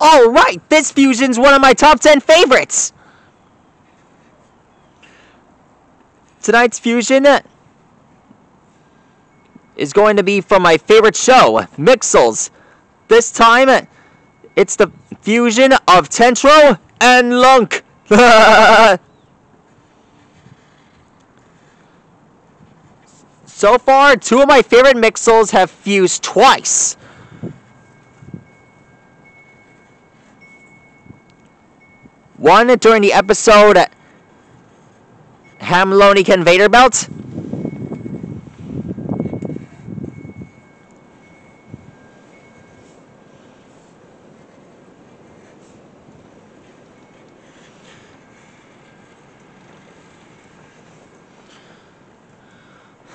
Alright, this fusion's one of my top 10 favorites! Tonight's fusion is going to be from my favorite show, Mixels. This time, it's the fusion of Tentro and Lunk. So far, two of my favorite mixels have fused twice. One during the episode Hamloni Conveyor Belt.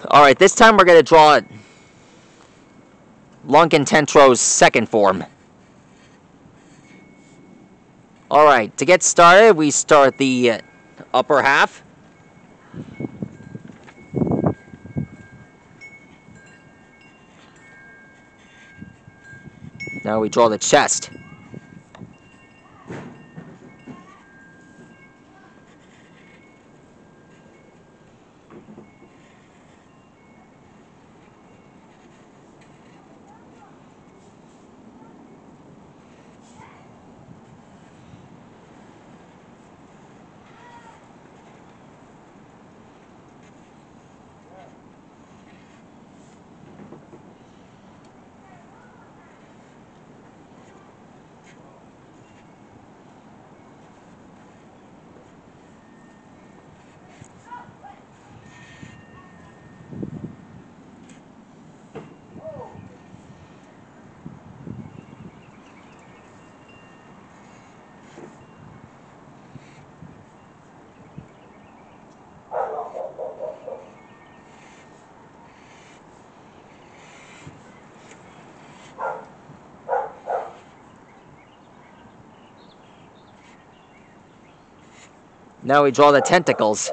Alright, this time we're going to draw Lunk and Tentro's second form. Alright, to get started, we start the upper half. Now we draw the chest. Now we draw the tentacles.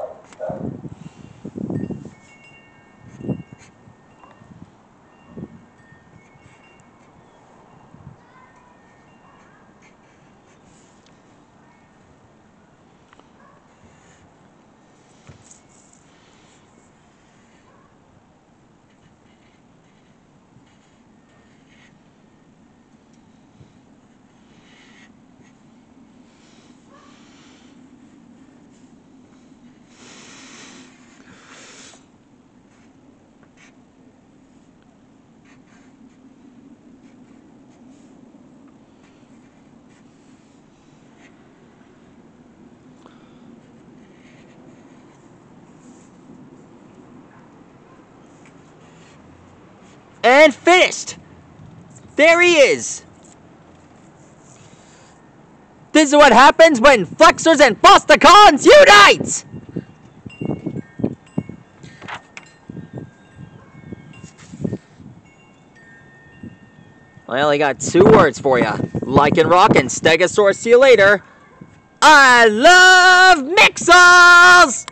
And finished! There he is! This is what happens when Flexors and Bosticons unite! I only got 2 words for you. Like and rock and Stegosaurus, see you later. I love mixels!